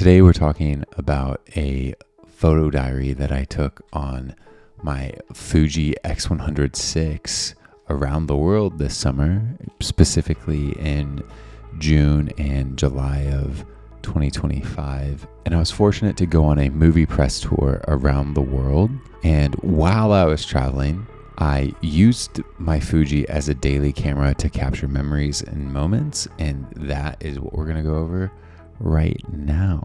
Today we're talking about a photo diary that I took on my Fuji X100VI around the world this summer, specifically in June and July of 2025. And I was fortunate to go on a movie press tour around the world. And while I was traveling, I used my Fuji as a daily camera to capture memories and moments. And that is what we're going to go over right now.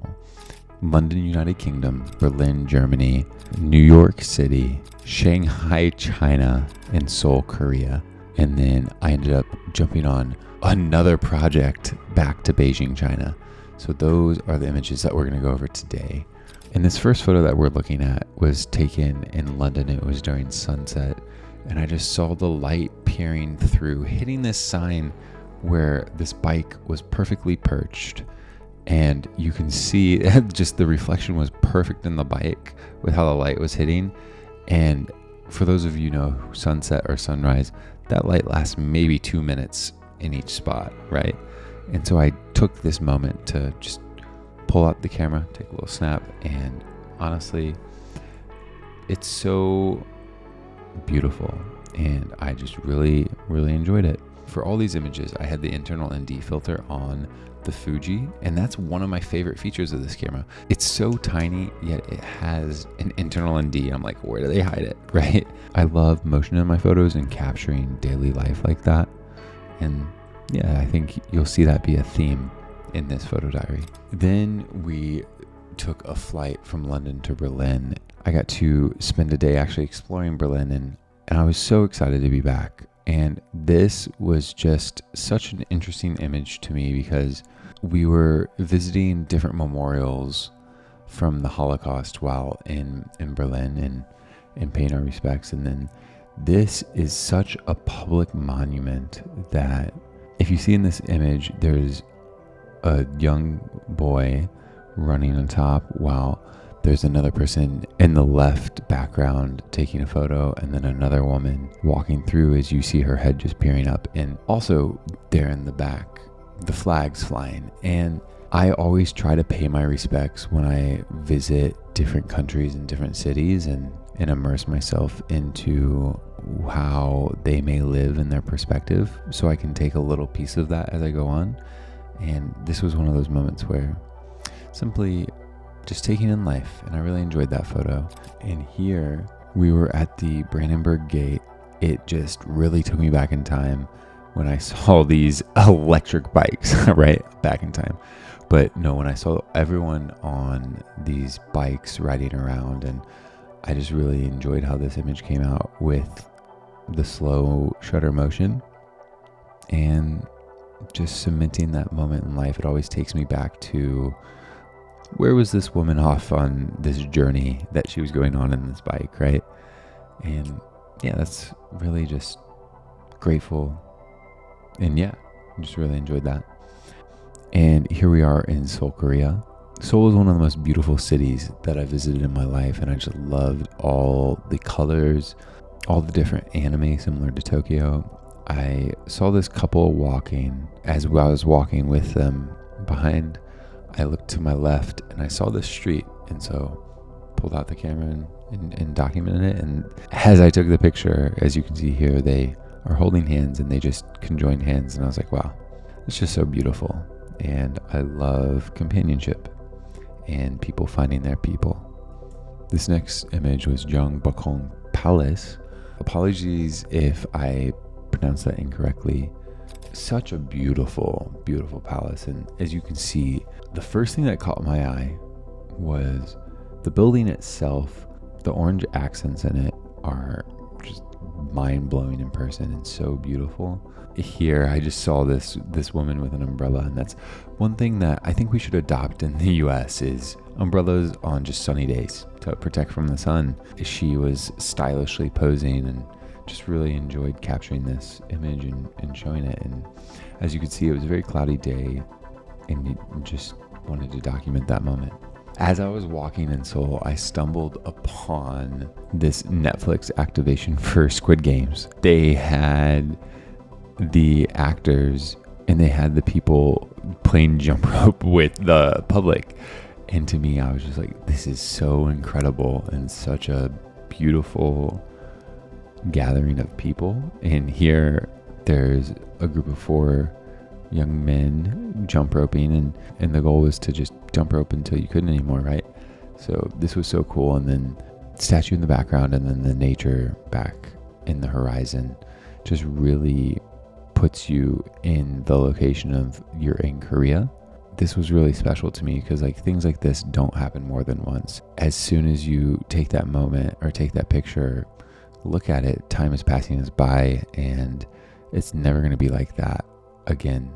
London, United Kingdom, Berlin, Germany, New York City, Shanghai, China, and Seoul, Korea. And then I ended up jumping on another project back to Beijing, China. So those are the images that we're going to go over today. And this first photo that we're looking at was taken in London. It was during sunset. And I just saw the light peering through, hitting this sign where this bike was perfectly perched. And you can see just the reflection was perfect in the bike with how the light was hitting. And for those of you who know sunset or sunrise, that light lasts maybe 2 minutes in each spot, right? And so I took this moment to just pull out the camera, take a little snap, and honestly, it's so beautiful. And I just really, really enjoyed it. For all these images, I had the internal ND filter on the Fuji, and that's one of my favorite features of this camera. It's so tiny, yet it has an internal ND. I'm like, where do they hide it, right? I love motion in my photos and capturing daily life like that. And yeah, I think you'll see that be a theme in this photo diary. Then we took a flight from London to Berlin. I got to spend a day actually exploring Berlin, and I was so excited to be back. And this was just such an interesting image to me because we were visiting different memorials from the Holocaust while in Berlin and paying our respects. And then this is such a public monument that if you see in this image, there's a young boy running on top while there's another person in the left background taking a photo, and then another woman walking through as you see her head just peering up. And also there in the back, the flag's flying. And I always try to pay my respects when I visit different countries and different cities and immerse myself into how they may live in their perspective, so I can take a little piece of that as I go on. And this was one of those moments where simply just taking in life, and I really enjoyed that photo. And here we were at the Brandenburg Gate. It just really took me back in time when I saw these electric bikes, right? Back in time. But no, when I saw everyone on these bikes riding around, and I just really enjoyed how this image came out with the slow shutter motion and just cementing that moment in life. It always takes me back to where was this woman off on this journey that she was going on in this bike, right? And yeah, that's really just grateful. And yeah, just really enjoyed that. And here we are in Seoul, Korea. Seoul is one of the most beautiful cities that I visited in my life, and I just loved all the colors, all the different anime similar to Tokyo. I saw this couple walking. As I was walking with them behind, I looked to my left and I saw this street, and so pulled out the camera and documented it. And as I took the picture, as you can see here, they are holding hands and they just conjoined hands, and I was like, wow, it's just so beautiful. And I love companionship and people finding their people. This next image was Gyeongbokgung Palace. Apologies if I pronounced that incorrectly. Such a beautiful, beautiful palace. And as you can see, the first thing that caught my eye was the building itself. The orange accents in it are just mind-blowing in person and so beautiful. Here I just saw this woman with an umbrella, and that's one thing that I think we should adopt in the US is umbrellas on just sunny days to protect from the sun. She was stylishly posing, and just really enjoyed capturing this image and showing it. And as you can see, it was a very cloudy day, and just wanted to document that moment. As I was walking in Seoul, I stumbled upon this Netflix activation for Squid Games. They had the actors and they had the people playing jump rope with the public. And to me, I was just like, this is so incredible and such a beautiful gathering of people. And here there's a group of 4 young men jump roping, and the goal was to just jump rope until you couldn't anymore, right? So this was so cool. And then statue in the background, and then the nature back in the horizon just really puts you in the location of you're in Korea. This was really special to me because like things like this don't happen more than once. As soon as you take that moment or take that picture, look at it, time is passing us by, and it's never going to be like that again,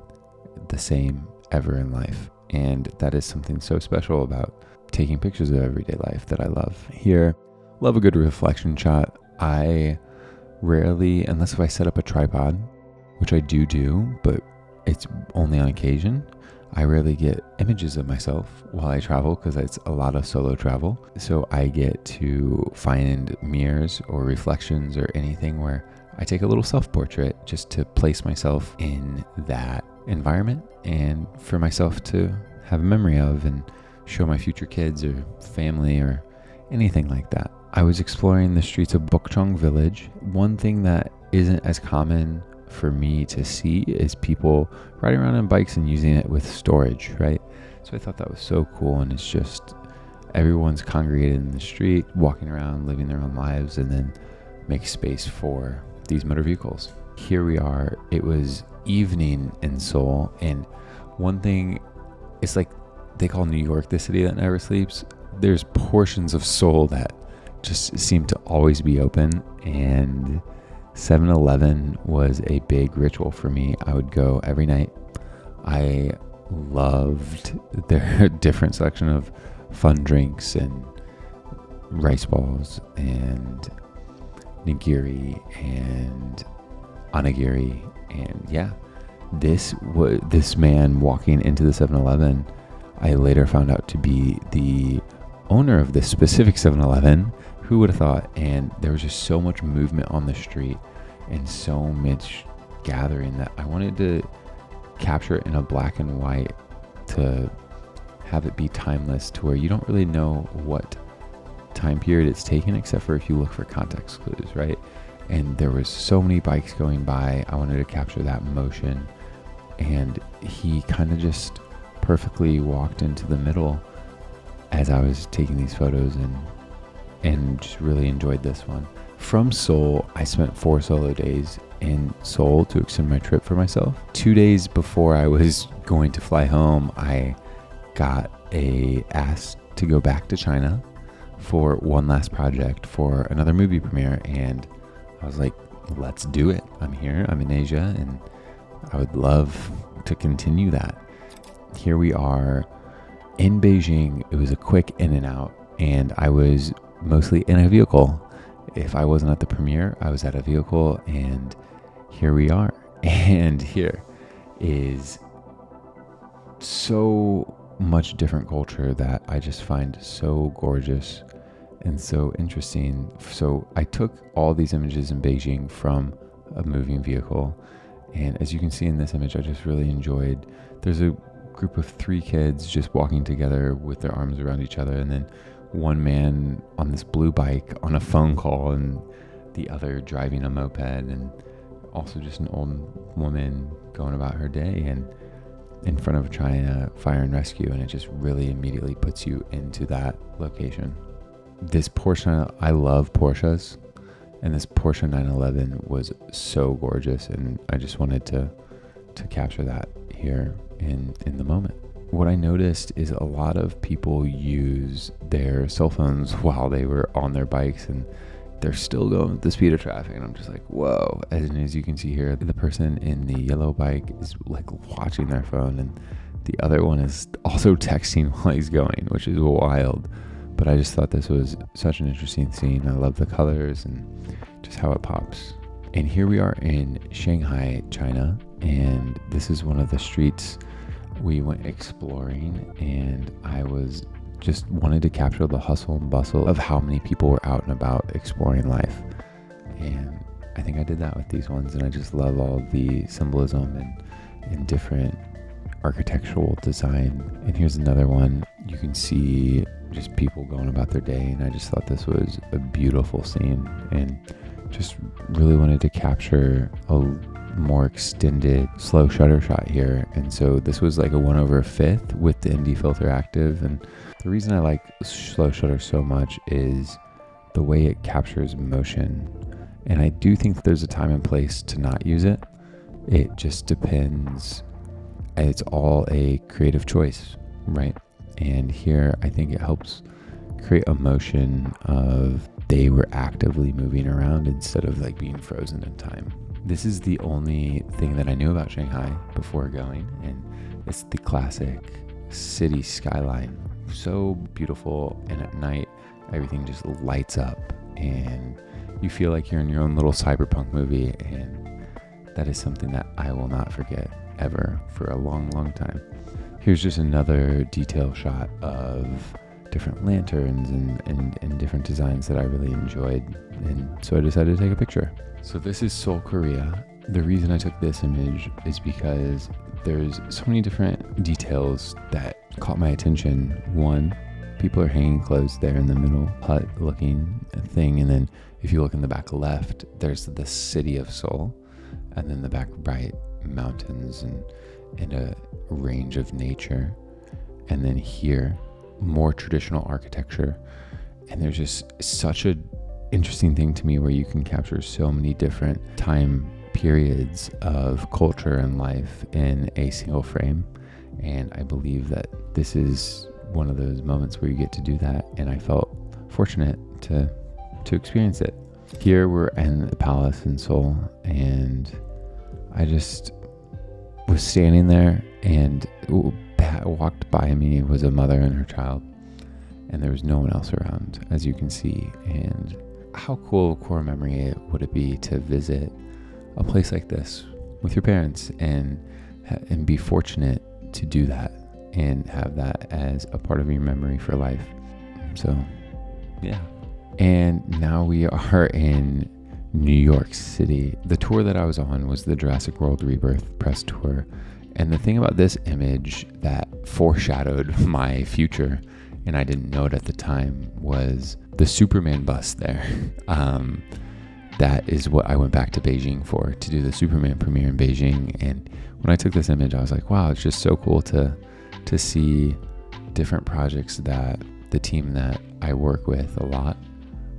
the same ever in life. And that is something so special about taking pictures of everyday life that I love. Here, love a good reflection shot. I rarely, unless if I set up a tripod, which I do, but it's only on occasion, I rarely get images of myself while I travel because it's a lot of solo travel. So I get to find mirrors or reflections or anything where I take a little self-portrait just to place myself in that environment and for myself to have a memory of and show my future kids or family or anything like that. I was exploring the streets of Bokchong village. One thing that isn't as common for me to see is people riding around on bikes and using it with storage, right? So I thought that was so cool, and it's just everyone's congregated in the street, walking around, living their own lives, and then make space for these motor vehicles. Here we are. It was evening in Seoul, and one thing, it's like they call New York the city that never sleeps. There's portions of Seoul that just seem to always be open, and 7-Eleven was a big ritual for me. I would go every night. I loved their different selection of fun drinks and rice balls and nigiri and onigiri. And yeah, this man walking into the 7-Eleven, I later found out to be the owner of this specific 7-Eleven. Who would have thought? And there was just so much movement on the street and so much gathering that I wanted to capture it in a black and white to have it be timeless, to where you don't really know what time period it's taken except for if you look for context clues, right? And there was so many bikes going by. I wanted to capture that motion, and he kind of just perfectly walked into the middle as I was taking these photos, and just really enjoyed this one. From Seoul, I spent 4 solo days in Seoul to extend my trip for myself. 2 days before I was going to fly home, I got asked to go back to China for one last project for another movie premiere, and I was like, let's do it. I'm here, I'm in Asia, and I would love to continue that. Here we are in Beijing. It was a quick in and out, and I was mostly in a vehicle. If I wasn't at the premiere, I was at a vehicle, and here we are. And here is so much different culture that I just find so gorgeous and so interesting. So I took all these images in Beijing from a moving vehicle, and as you can see in this image, I just really enjoyed, there's a group of 3 kids just walking together with their arms around each other, and then one man on this blue bike on a phone call, and the other driving a moped, and also just an old woman going about her day and in front of China Fire and Rescue. And it just really immediately puts you into that location. This Porsche, I love Porsches, and this Porsche 911 was so gorgeous, and I just wanted to capture that here in the moment. What I noticed is a lot of people use their cell phones while they were on their bikes, and they're still going at the speed of traffic. And I'm just like, whoa. And as you can see here, the person in the yellow bike is like watching their phone, and the other one is also texting while he's going, which is wild. But I just thought this was such an interesting scene. I love the colors and just how it pops. And here we are in Shanghai, China, and this is one of the streets we went exploring, and I was just wanted to capture the hustle and bustle of how many people were out and about exploring life. And I think I did that with these ones, and I just love all the symbolism and different architectural design. And here's another one. you can see just people going about their day, and I just thought this was a beautiful scene and just really wanted to capture a more extended slow shutter shot here. And so this was like a 1/5 with the ND filter active. And the reason I like slow shutter so much is the way it captures motion. And I do think that there's a time and place to not use it. It just depends. It's all a creative choice, right? And here I think it helps create a motion of they were actively moving around instead of like being frozen in time. This is the only thing that I knew about Shanghai before going, and it's the classic city skyline. So beautiful, and at night everything just lights up and you feel like you're in your own little cyberpunk movie, and that is something that I will not forget ever for a long, long time. Here's just another detail shot of different lanterns and different designs that I really enjoyed, and so I decided to take a picture. So this is Seoul, Korea. The reason I took this image is because there's so many different details that caught my attention. One, people are hanging clothes there in the middle hut looking thing, and then if you look in the back left, there's the city of Seoul, and then the back right, mountains and a range of nature, and then here more traditional architecture. And there's just such a interesting thing to me where you can capture so many different time periods of culture and life in a single frame, and I believe that this is one of those moments where you get to do that, and I felt fortunate to experience it. Here we're in the palace in Seoul, and I just was standing there, and walked by me was a mother and her child, and there was no one else around, as you can see. And how cool of a core memory would it be to visit a place like this with your parents and be fortunate to do that and have that as a part of your memory for life. So yeah. And now we are in New York City. The tour that I was on was the Jurassic World Rebirth press tour. And the thing about this image that foreshadowed my future, and I didn't know it at the time, was the Superman bust there. That is what I went back to Beijing for, to do the Superman premiere in Beijing. And when I took this image, I was like, wow, it's just so cool to see different projects that the team that I work with a lot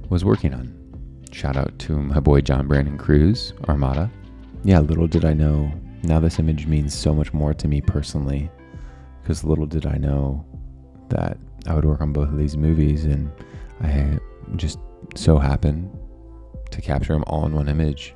was working on. Shout out to my boy John Brandon Cruz, Armada. Yeah, little did I know, now this image means so much more to me personally, because little did I know that I would work on both of these movies, and I just so happened to capture them all in one image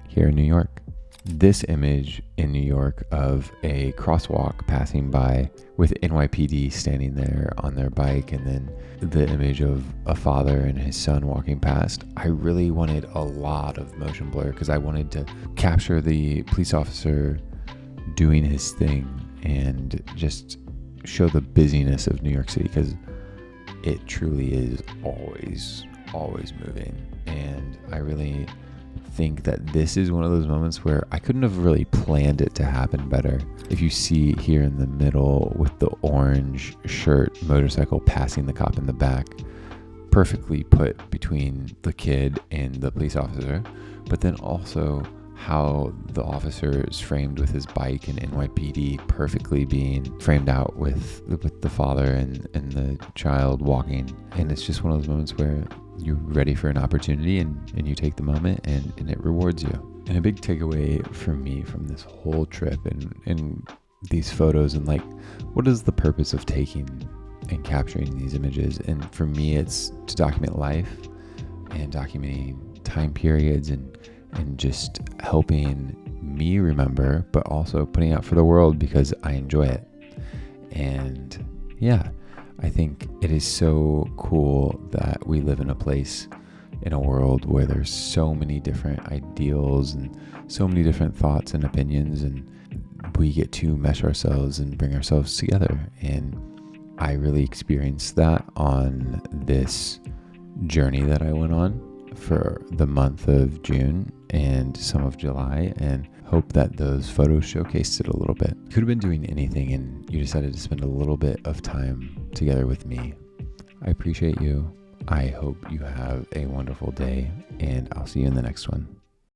here in New York. This image in New York of a crosswalk passing by with NYPD standing there on their bike, and then the image of a father and his son walking past. I really wanted a lot of motion blur because I wanted to capture the police officer doing his thing and just show the busyness of New York City, because it truly is always moving. And I really think that this is one of those moments where I couldn't have really planned it to happen better. If you see here in the middle with the orange shirt motorcycle passing the cop in the back, perfectly put between the kid and the police officer, but then also how the officer is framed with his bike and NYPD perfectly being framed out with the father and the child walking. And it's just one of those moments where you're ready for an opportunity and you take the moment and it rewards you. And a big takeaway for me from this whole trip and these photos, and like, what is the purpose of taking and capturing these images? And for me, it's to document life and documenting time periods and just helping me remember, but also putting out for the world because I enjoy it. And yeah, I think it is so cool that we live in a place, in a world where there's so many different ideals and so many different thoughts and opinions, and we get to mesh ourselves and bring ourselves together. And I really experienced that on this journey that I went on for the month of June and some of July, and hope that those photos showcased it a little bit. Could have been doing anything and you decided to spend a little bit of time together with me. I appreciate you. I hope you have a wonderful day, and I'll see you in the next one.